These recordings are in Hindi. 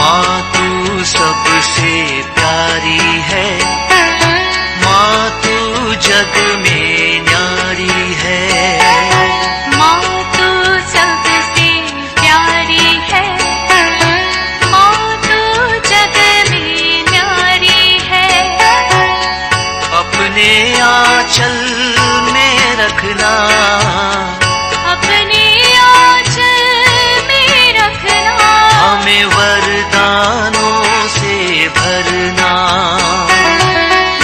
माँ तू सबसे प्यारी है, माँ तू जग में न्यारी है। माँ तू सबसे प्यारी है, माँ तू जग में न्यारी है। अपने आंचल में रखना, अपने आंचल में रखना, हमें वरदानों से भरना।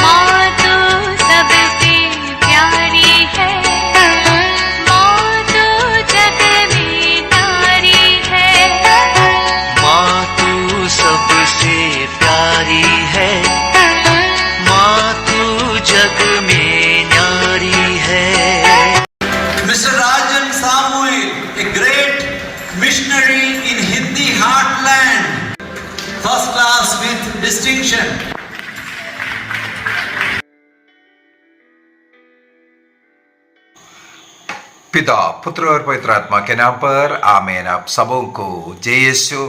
माँ तू सबसे प्यारी है, माँ तू जग में न्यारी है। माँ तू सबसे प्यारी है, माँ तू जग में न्यारी है। Mr. Rajan Samuel, a great missionary in Hindi heartland, first class with distinction. पिता, पुत्र और पवित्र आत्मा के नाम पर आमीन। आप सबों को जय यीशु।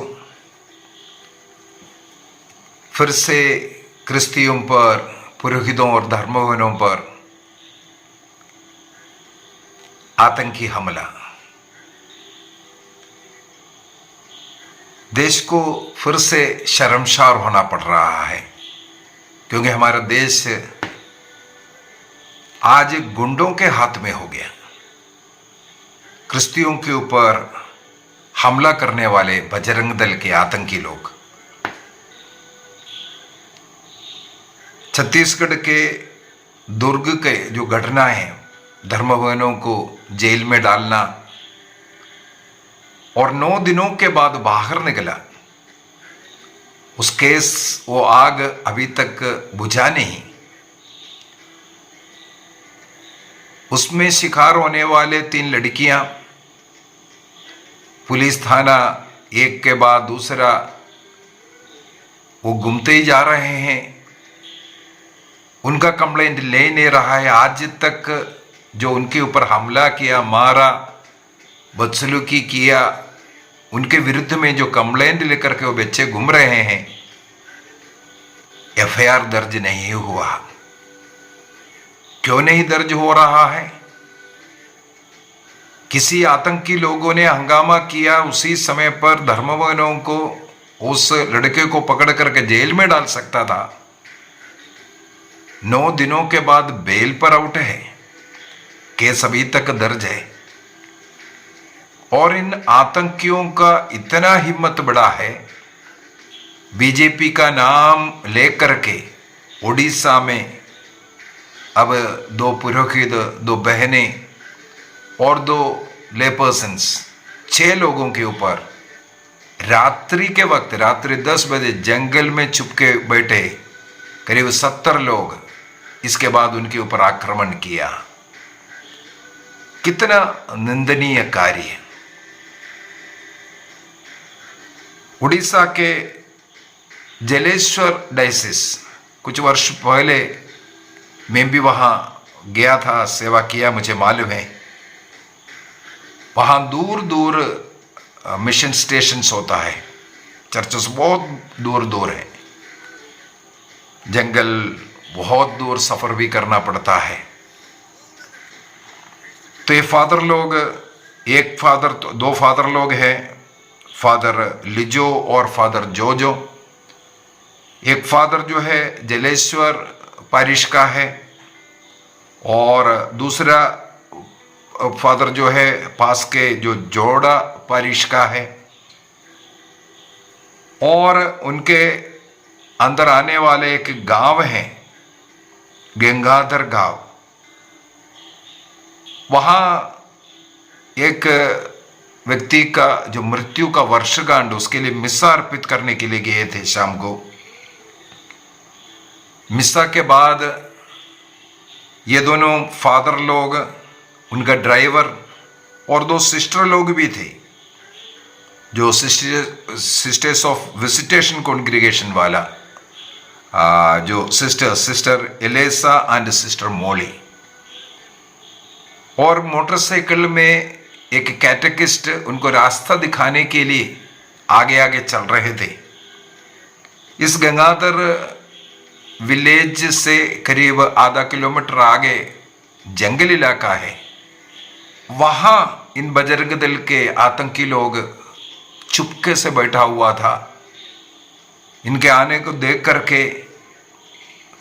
फिर से क्रिस्तियों पर, पुरोहितों और धर्मगुरुओं पर आतंकी हमला। देश को फिर से शर्मसार होना पड़ रहा है, क्योंकि हमारा देश आज गुंडों के हाथ में हो गया। क्रिस्तियों के ऊपर हमला करने वाले बजरंग दल के आतंकी लोग छत्तीसगढ़ के दुर्ग के जो घटनाएं हैं, धर्मगुरुओं को जेल में डालना और 9 दिनों के बाद बाहर निकला, उस केस वो आग अभी तक बुझा नहीं। उसमें शिकार होने वाले 3 लड़कियां, पुलिस थाना एक के बाद दूसरा वो घूमते ही जा रहे हैं। उनका कंप्लेंट ले नहीं रहा है। आज तक जो उनके ऊपर हमला किया, मारा, बदसलूकी किया, उनके विरुद्ध में जो कंप्लेंट लेकर के वो बच्चे घूम रहे हैं, एफआईआर दर्ज नहीं हुआ। क्यों नहीं दर्ज हो रहा है? किसी आतंकी लोगों ने हंगामा किया, उसी समय पर धर्मगुरुओं को, उस लड़के को पकड़ करके जेल में डाल सकता था। 9 दिनों के बाद बेल पर आउट है, केस अभी तक दर्ज है। और इन आतंकियों का इतना हिम्मत बड़ा है, बीजेपी का नाम लेकर के उड़ीसा में अब 2 पुरोहित, 2 बहनें और 2 लेपर्सन्स, 6 लोगों के ऊपर रात्रि के वक्त, रात्रि 10 बजे जंगल में छुपके बैठे करीब 70 लोग, इसके बाद उनके ऊपर आक्रमण किया। कितना निंदनीय कार्य है। उड़ीसा के जलेश्वर डायसिस, कुछ वर्ष पहले मैं भी वहां गया था, सेवा किया, मुझे मालूम है। वहां दूर दूर मिशन स्टेशंस होता है, चर्चेस बहुत दूर दूर है, जंगल बहुत दूर सफर भी करना पड़ता है। तो ये फादर लोग, एक फादर, 2 फादर लोग हैं, फादर लिजो और फादर जोजो। एक फादर जो है जलेश्वर पारिश का है और दूसरा फादर जो है पास के जो जोड़ा पारिश का है। और उनके अंदर आने वाले एक गांव है, गंगाधर गांव, वहां एक व्यक्ति का जो मृत्यु का वर्षगांठ, उसके लिए मिस्सा अर्पित करने के लिए गए थे शाम को। मिस्सा के बाद ये दोनों फादर लोग, उनका ड्राइवर और 2 सिस्टर लोग भी थे, जो सिस्टर्स ऑफ विजिटेशन कॉन्ग्रीगेशन वाला, जो सिस्टर एलेसा एंड सिस्टर मोली। और मोटरसाइकिल में एक कैटेकिस्ट उनको रास्ता दिखाने के लिए आगे आगे चल रहे थे। इस गंगाधर विलेज से करीब आधा किलोमीटर आगे जंगल इलाका है। वहां इन बजरंग दल के आतंकी लोग चुपके से बैठा हुआ था। इनके आने को देख करके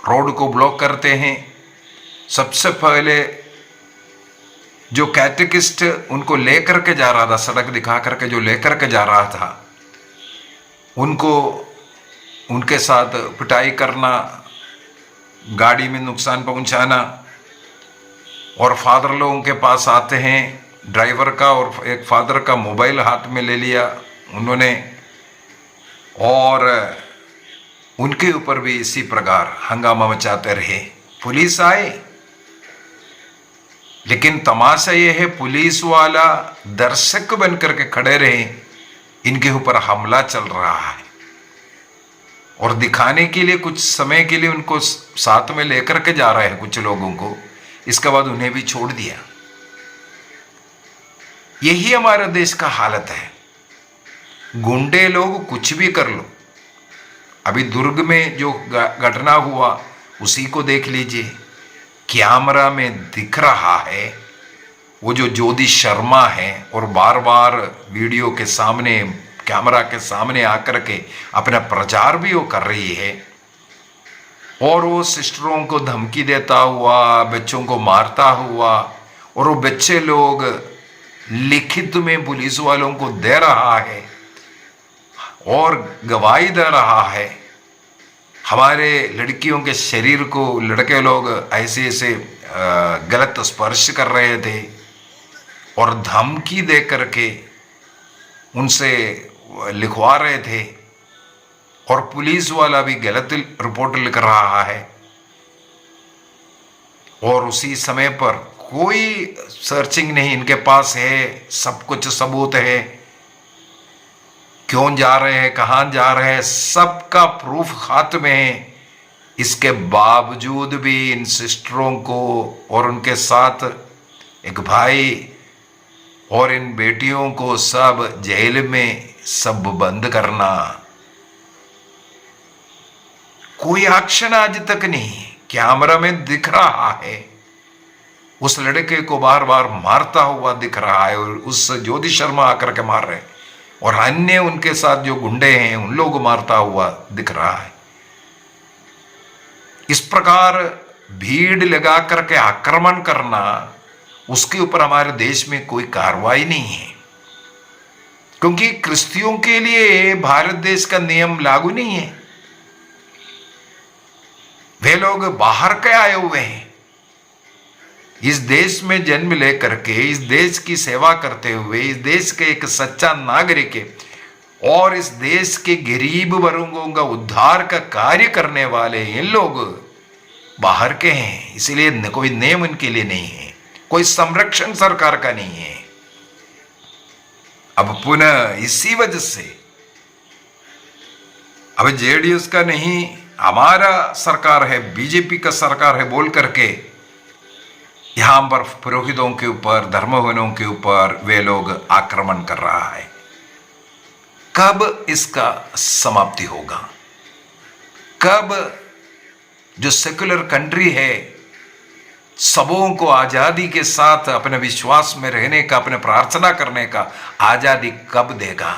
रोड को ब्लॉक करते हैं। सबसे पहले जो कैटेकिस्ट उनको लेकर के जा रहा था, सड़क दिखा करके जो लेकर के जा रहा था, उनको उनके साथ पिटाई करना, गाड़ी में नुकसान पहुंचाना। और फादर लोगों के पास आते हैं, ड्राइवर का और एक फादर का मोबाइल हाथ में ले लिया उन्होंने, और उनके ऊपर भी इसी प्रकार हंगामा मचाते रहे। पुलिस आए, लेकिन तमाशा यह है पुलिस वाला दर्शक बन करके खड़े रहे, इनके ऊपर हमला चल रहा है। और दिखाने के लिए कुछ समय के लिए उनको साथ में लेकर के जा रहे हैं कुछ लोगों को, इसके बाद उन्हें भी छोड़ दिया। यही हमारे देश का हालत है। गुंडे लोग कुछ भी कर लो। अभी दुर्ग में जो घटना हुआ उसी को देख लीजिए, कैमरा में दिख रहा है वो जो ज्योति शर्मा है, और बार बार वीडियो के सामने, कैमरा के सामने आकर के अपना प्रचार भी वो कर रही है, और वो सिस्टरों को धमकी देता हुआ, बच्चों को मारता हुआ, और वो बच्चे लोग लिखित में पुलिस वालों को दे रहा है और गवाही दे रहा है। हमारे लड़कियों के शरीर को लड़के लोग ऐसे ऐसे गलत स्पर्श कर रहे थे और धमकी दे करके उनसे लिखवा रहे थे, और पुलिस वाला भी गलत रिपोर्ट लिख रहा है। और उसी समय पर कोई सर्चिंग नहीं, इनके पास है सब कुछ सबूत है, क्यों जा रहे हैं, कहां जा रहे हैं, सबका प्रूफ हाथ में है। इसके बावजूद भी इन सिस्टरों को और उनके साथ एक भाई और इन बेटियों को सब जेल में सब बंद करना, कोई एक्शन आज तक नहीं। कैमरा में दिख रहा है, उस लड़के को बार बार मारता हुआ दिख रहा है, और उस ज्योति शर्मा आकर के मार रहे, और अन्य उनके साथ जो गुंडे हैं उन लोगों को मारता हुआ दिख रहा है। इस प्रकार भीड़ लगा करके आक्रमण करना, उसके ऊपर हमारे देश में कोई कार्रवाई नहीं है, क्योंकि क्रिश्चियों के लिए भारत देश का नियम लागू नहीं है। वे लोग बाहर के आए हुए हैं, इस देश में जन्म लेकर के इस देश की सेवा करते हुए, इस देश के एक सच्चा नागरिक है, और इस देश के गरीब वर्गों का उद्धार का कार्य करने वाले इन लोग बाहर के हैं। इसलिए कोई नियम इनके लिए नहीं है, कोई संरक्षण सरकार का नहीं है। अब पुनः इसी वजह से अब जेडीएस का नहीं, हमारा सरकार है, बीजेपी का सरकार है बोल करके यहां पर पुरोहितों के ऊपर, धर्मवनों के ऊपर वे लोग आक्रमण कर रहा है। कब इसका समाप्ति होगा? कब जो सेक्युलर कंट्री है, सबों को आजादी के साथ अपने विश्वास में रहने का, अपने प्रार्थना करने का आजादी कब देगा?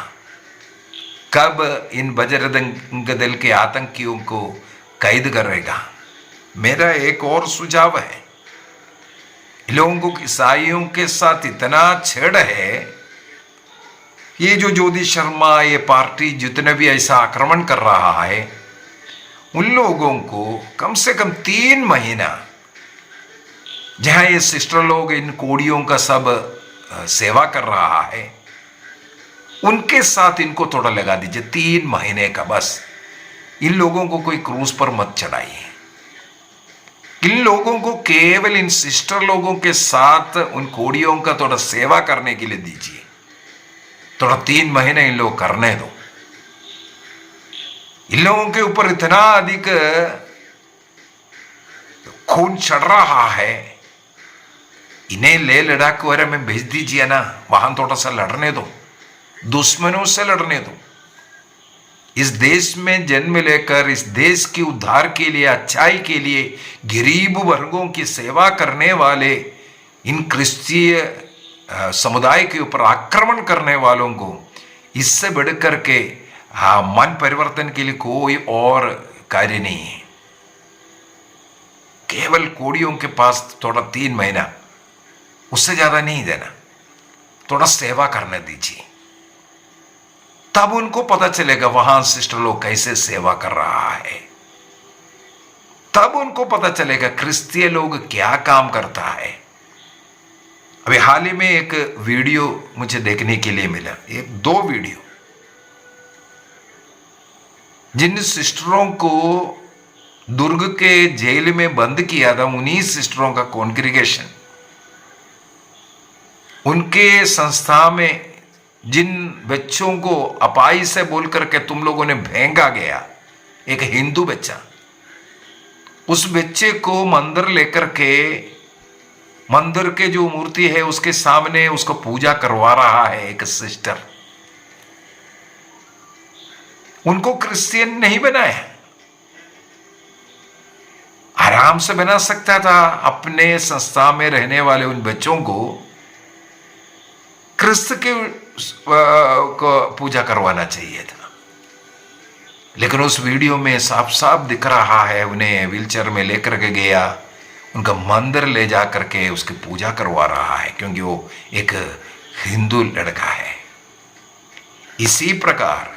कब इन बजरंग दल के आतंकियों को कैद करेगा? मेरा एक और सुझाव है, लोगों को ईसाइयों के साथ इतना छेड़ है, ये जो ज्योति शर्मा, ये पार्टी जितने भी ऐसा आक्रमण कर रहा है, उन लोगों को कम से कम 3 महीना, जहां ये सिस्टर लोग इन कोड़ियों का सब सेवा कर रहा है, उनके साथ इनको थोड़ा लगा दीजिए 3 महीने का। बस इन लोगों को कोई क्रूज पर मत चढ़ाइए, इन लोगों को केवल इन सिस्टर लोगों के साथ उन कोड़ियों का थोड़ा सेवा करने के लिए दीजिए, थोड़ा 3 महीने इन लोग करने दो। इन लोगों के ऊपर इतना अधिक खून चढ़ रहा है, इन्हें ले लद्दाख वगैरह में भेज दीजिए ना, वहां थोड़ा सा लड़ने दो, दुश्मनों से लड़ने दो। इस देश में जन्म लेकर इस देश के उद्धार के लिए, अच्छाई के लिए, गरीब वर्गों की सेवा करने वाले इन क्रिस्तीय समुदाय के ऊपर आक्रमण करने वालों को इससे बढ़कर के मन परिवर्तन के लिए कोई और कार्य नहीं है। केवल कोड़ियों के पास थोड़ा 3 महीना, उससे ज्यादा नहीं देना, थोड़ा सेवा करने दीजिए, तब उनको पता चलेगा वहां सिस्टर लोग कैसे सेवा कर रहा है, तब उनको पता चलेगा क्रिस्तीय लोग क्या काम करता है। अभी हाल ही में एक वीडियो मुझे देखने के लिए मिला, 2 वीडियो, जिन सिस्टरों को दुर्ग के जेल में बंद किया था, उन्हीं सिस्टरों का कॉन्ग्रीगेशन, उनके संस्था में जिन बच्चों को अपाई से बोल करके तुम लोगों ने फेंका गया, एक हिंदू बच्चा, उस बच्चे को मंदिर लेकर के, मंदिर के जो मूर्ति है उसके सामने उसको पूजा करवा रहा है एक सिस्टर। उनको क्रिश्चियन नहीं बनाया, आराम से बना सकता था। अपने संस्था में रहने वाले उन बच्चों को क्रिस्त के को पूजा करवाना चाहिए था, लेकिन उस वीडियो में साफ साफ दिख रहा है उन्हें व्हीलचेयर में लेकर के गया, उनका मंदिर ले जा करके उसकी पूजा करवा रहा है, क्योंकि वो एक हिंदू लड़का है। इसी प्रकार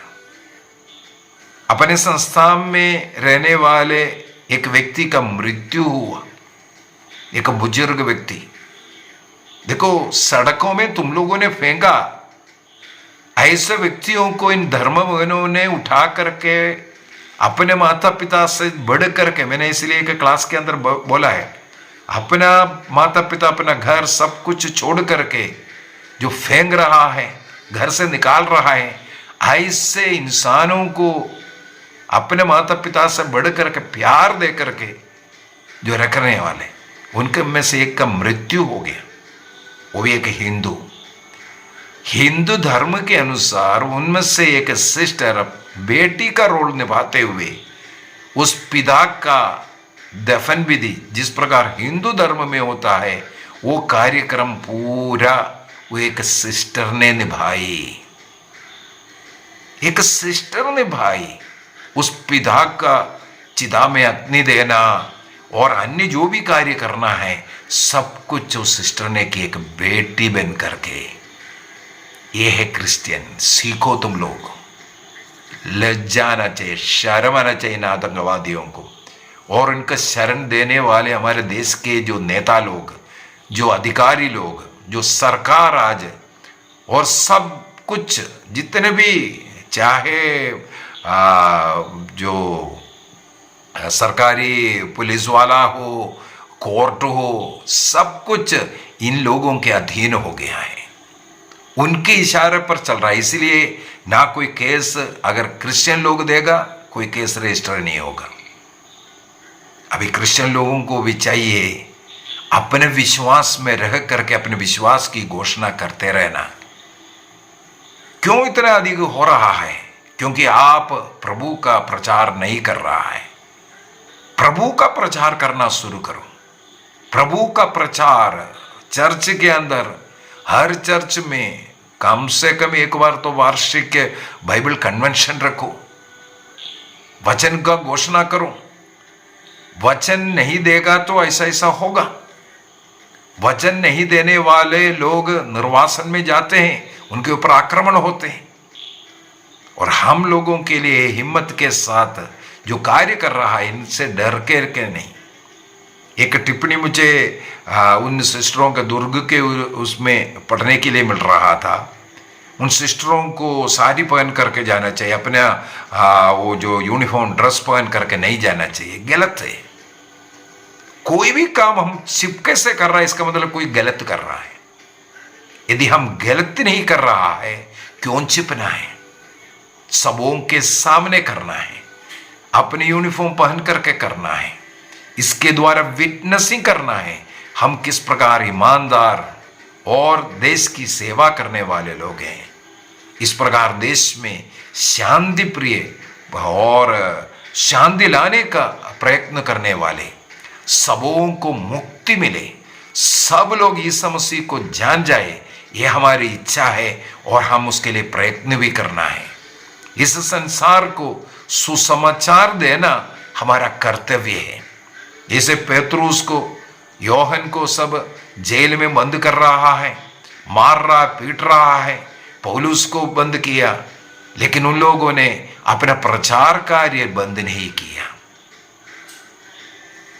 अपने संस्था में रहने वाले एक व्यक्ति का मृत्यु हुआ, एक बुजुर्ग व्यक्ति। देखो, सड़कों में तुम लोगों ने फेंका, ऐसे व्यक्तियों को इन धर्मवानों ने उठा करके अपने माता पिता से बढ़ करके, मैंने इसलिए एक क्लास के अंदर बोला है, अपना माता पिता, अपना घर, सब कुछ छोड़ करके जो फेंक रहा है, घर से निकाल रहा है, ऐसे इंसानों को अपने माता पिता से बढ़ करके प्यार दे करके जो रखने वाले, उनके में से एक का मृत्यु हो गया, वो भी एक हिंदू धर्म के अनुसार उनमें से एक सिस्टर बेटी का रोल निभाते हुए उस पिता का दफन विधि जिस प्रकार हिंदू धर्म में होता है, वो कार्यक्रम पूरा वो एक सिस्टर ने निभाई, एक सिस्टर निभाई। उस पिता का चिता में अग्नि देना और अन्य जो भी कार्य करना है, सब कुछ उस सिस्टर ने की, एक बेटी बन करके। ये है क्रिश्चियन। सीखो तुम लोग, लज्जा आना चाहिए, शर्म आना चाहिए इन आतंकवादियों को, और उनका शरण देने वाले हमारे देश के जो नेता लोग, जो अधिकारी लोग, जो सरकार आज और सब कुछ जितने भी, चाहे जो सरकारी पुलिस वाला हो, कोर्ट हो, सब कुछ इन लोगों के अधीन हो गया है, उनके इशारे पर चल रहा है। इसलिए ना कोई केस अगर क्रिश्चियन लोग देगा, कोई केस रजिस्टर नहीं होगा। अभी क्रिश्चियन लोगों को भी चाहिए अपने विश्वास में रह करके अपने विश्वास की घोषणा करते रहना। क्यों इतना अधिक हो रहा है? क्योंकि आप प्रभु का प्रचार नहीं कर रहा है। प्रभु का प्रचार करना शुरू करो। प्रभु का प्रचार चर्च के अंदर, हर चर्च में कम से कम एक बार तो वार्षिक बाइबल कन्वेंशन रखो, वचन का घोषणा करो। वचन नहीं देगा तो ऐसा ऐसा होगा। वचन नहीं देने वाले लोग निर्वासन में जाते हैं, उनके ऊपर आक्रमण होते हैं। और हम लोगों के लिए हिम्मत के साथ जो कार्य कर रहा है, इनसे डर के नहीं। एक टिप्पणी मुझे उन सिस्टरों के दुर्ग के उसमें पढ़ने के लिए मिल रहा था। उन सिस्टरों को साड़ी पहन करके जाना चाहिए, अपना वो जो यूनिफॉर्म ड्रेस पहन करके नहीं जाना चाहिए। गलत है। कोई भी काम हम छिपके से कर रहा है, इसका मतलब कोई गलत कर रहा है। यदि हम गलत नहीं कर रहा है, क्यों छिपना है? सबों के सामने करना है, अपनी यूनिफॉर्म पहन करके करना है। इसके द्वारा विटनेसिंग करना है हम किस प्रकार ईमानदार और देश की सेवा करने वाले लोग हैं। इस प्रकार देश में शांति प्रिय और शांति लाने का प्रयत्न करने वाले, सबों को मुक्ति मिले, सब लोग यीशु मसीह को जान जाए, ये हमारी इच्छा है और हम उसके लिए प्रयत्न भी करना है। इस संसार को सुसमाचार देना हमारा कर्तव्य है। जैसे पेतरुस को, योहन को सब जेल में बंद कर रहा है, मार रहा, पीट रहा है, पौलुस को बंद किया, लेकिन उन लोगों ने अपना प्रचार कार्य बंद नहीं किया।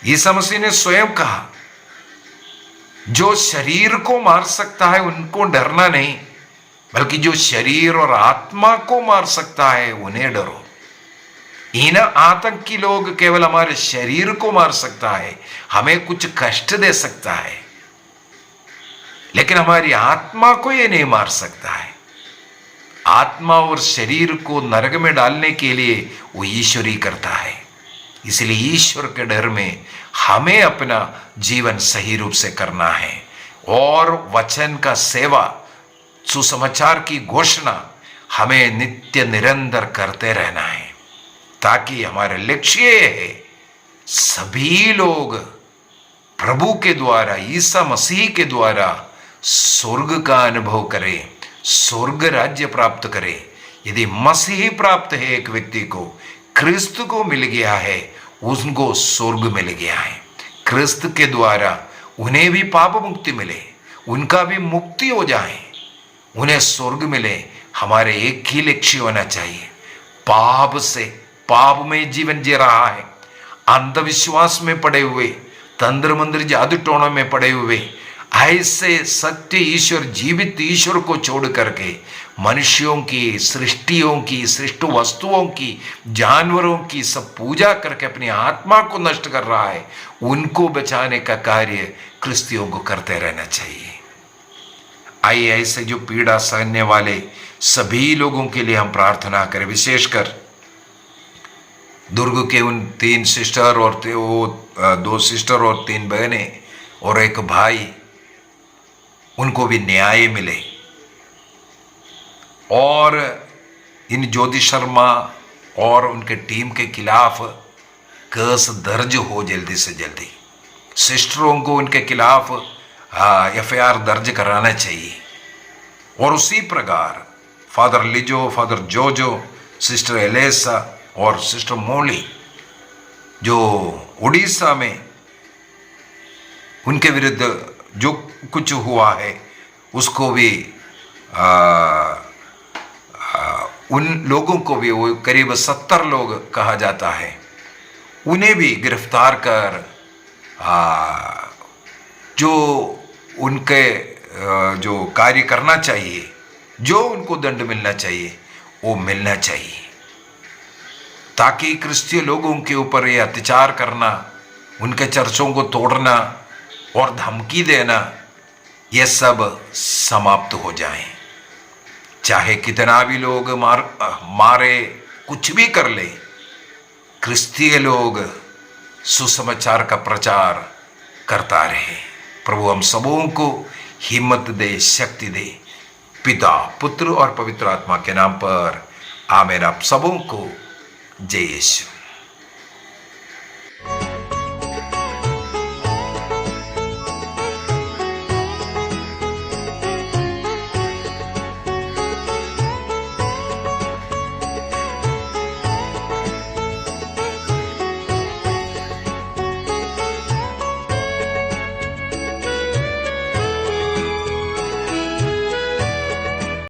यीशु मसीह ने स्वयं कहा, जो शरीर को मार सकता है उनको डरना नहीं, बल्कि जो शरीर और आत्मा को मार सकता है उन्हें डरो। इन आतंकी लोग केवल हमारे शरीर को मार सकता है, हमें कुछ कष्ट दे सकता है, लेकिन हमारी आत्मा को ये नहीं मार सकता है। आत्मा और शरीर को नरक में डालने के लिए वो ईश्वर ही करता है। इसलिए ईश्वर के डर में हमें अपना जीवन सही रूप से करना है और वचन का सेवा, सुसमाचार की घोषणा हमें नित्य निरंतर करते रहना है, ताकि हमारा लक्ष्य है सभी लोग प्रभु के द्वारा, ईसा मसीह के द्वारा स्वर्ग का अनुभव करें, स्वर्ग राज्य प्राप्त करें। यदि मसीह प्राप्त है एक व्यक्ति को, क्रिस्त को मिल गया है, उनको स्वर्ग मिल गया है। क्रिस्त के द्वारा उन्हें भी पाप मुक्ति मिले, उनका भी मुक्ति हो जाए, उन्हें स्वर्ग मिले। हमारे एक ही लक्ष्य होना चाहिए, पाप में जीवन जी रहा है, अंधविश्वास में पड़े हुए, तंत्र मंत्र जादू टोनों में पड़े हुए, ऐसे सत्य ईश्वर, जीवित ईश्वर को छोड़ करके मनुष्यों की, सृष्टियों की, सृष्ट वस्तुओं की, जानवरों की सब पूजा करके अपनी आत्मा को नष्ट कर रहा है, उनको बचाने का कार्य क्रिस्तियों को करते रहना चाहिए। आइए ऐसे जो पीड़ा सहने वाले सभी लोगों के लिए हम प्रार्थना करें, विशेषकर दुर्ग के उन 3 सिस्टर और 2 सिस्टर और 3 बहनें और एक भाई, उनको भी न्याय मिले और इन ज्योति शर्मा और उनके टीम के खिलाफ केस दर्ज हो जल्दी से जल्दी। सिस्टरों को उनके खिलाफ FIR दर्ज कराना चाहिए। और उसी प्रकार फादर लिजो, फादर जोजो, सिस्टर एलेसा और सिस्टर मोली जो उड़ीसा में, उनके विरुद्ध जो कुछ हुआ है उसको भी उन लोगों को भी, वो करीब 70 लोग कहा जाता है, उन्हें भी गिरफ्तार कर जो उनके जो कार्य करना चाहिए, जो उनको दंड मिलना चाहिए वो मिलना चाहिए, ताकि क्रिस्तीय लोगों के ऊपर ये अत्याचार करना, उनके चर्चों को तोड़ना और धमकी देना, ये सब समाप्त हो जाए। चाहे कितना भी लोग मारे, कुछ भी कर ले, क्रिस्तीय लोग सुसमाचार का प्रचार करता रहे। प्रभु हम सबों को हिम्मत दे, शक्ति दे, पिता, पुत्र और पवित्र आत्मा के नाम पर आमीन। आप सबों को जय यीशु।